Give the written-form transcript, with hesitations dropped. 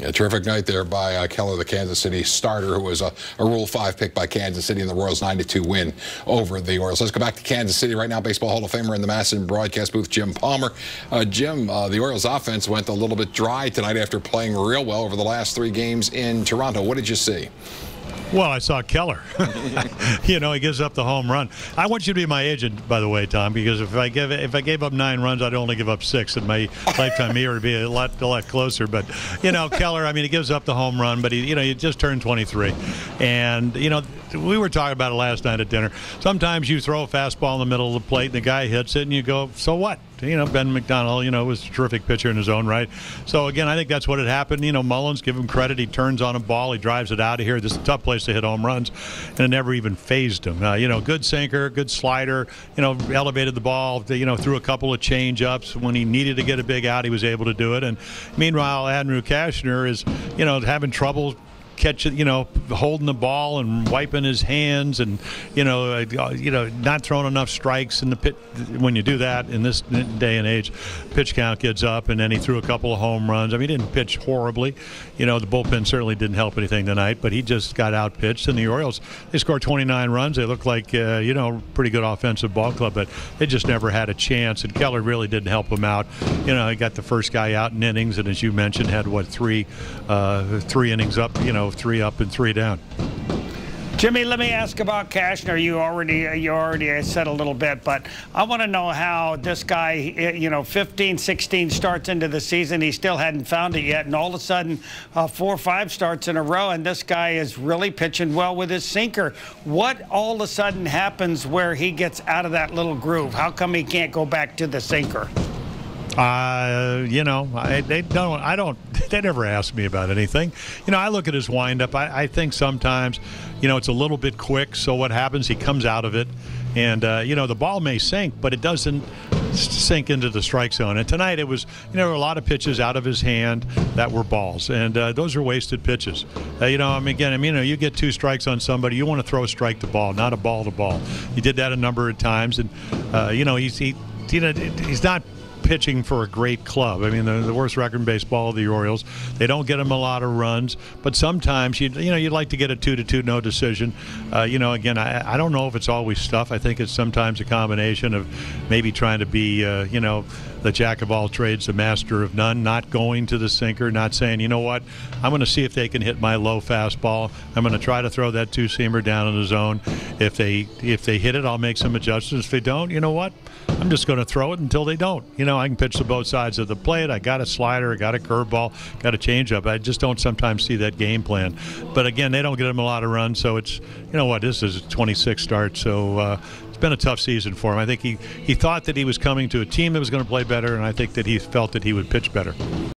A terrific night there by Keller, the Kansas City starter, who was a Rule 5 pick by Kansas City in the Royals' 9-2 win over the Orioles. Let's go back to Kansas City right now. Baseball Hall of Famer in the MASN broadcast booth, Jim Palmer. Jim, the Orioles' offense went a little bit dry tonight after playing real well over the last 3 games in Toronto. What did you see? Well, I saw Keller. He gives up the home run. I want you to be my agent, by the way, Tom, because if I gave up 9 runs, I'd only give up 6 in my lifetime here. It'd be a lot closer. But Keller, I mean, he gives up the home run, but he just turned 23, and we were talking about it last night at dinner. Sometimes you throw a fastball in the middle of the plate, and the guy hits it, and you go, so what? Ben McDonald, was a terrific pitcher in his own right. So, again, I think that's what had happened. Mullins, give him credit. He turns on a ball. He drives it out of here. This is a tough place to hit home runs, and it never even phased him. Good sinker, good slider, elevated the ball, threw a couple of change-ups. When he needed to get a big out, he was able to do it. And meanwhile, Andrew Kashner is, having trouble catching, holding the ball and wiping his hands, and not throwing enough strikes in the pit. When you do that in this day and age, pitch count gets up, and then he threw a couple of home runs. I mean, he didn't pitch horribly. The bullpen certainly didn't help anything tonight, but he just got outpitched. And the Orioles, they scored 29 runs. They look like pretty good offensive ball club, but they just never had a chance. And Keller really didn't help him out. He got the first guy out in innings, and as you mentioned, had three innings up. 3 up and 3 down. Jimmy, let me ask about Kashner. You already said a little bit, but I want to know how this guy, 15, 16 starts into the season, he still hadn't found it yet, and all of a sudden 4 or 5 starts in a row, and this guy is really pitching well with his sinker. What all of a sudden happens where he gets out of that little groove? How come he can't go back to the sinker? They never ask me about anything. I look at his windup. I think sometimes, it's a little bit quick. So what happens? He comes out of it, and the ball may sink, but it doesn't sink into the strike zone. And tonight it was, a lot of pitches out of his hand that were balls, and those are wasted pitches. You get 2 strikes on somebody, you want to throw a strike to ball, not a ball to ball. He did that a number of times, and he's not pitching for a great club. I mean, the worst record in baseball, the Orioles. They don't get him a lot of runs, but sometimes you'd like to get a 2-2 no decision. Again, I don't know if it's always stuff. I think it's sometimes a combination of maybe trying to be, the jack of all trades, the master of none, not going to the sinker, not saying, you know what, I'm going to see if they can hit my low fastball. I'm going to try to throw that 2-seamer down in the zone. If they hit it, I'll make some adjustments. If they don't, you know what, I'm just going to throw it until they don't. I can pitch to both sides of the plate. I got a slider, I got a curveball, got a changeup. I just don't sometimes see that game plan. But again, they don't get him a lot of runs, so it's, this is a 26 start, so it's been a tough season for him. I think he thought that he was coming to a team that was going to play better, and I think that he felt that he would pitch better.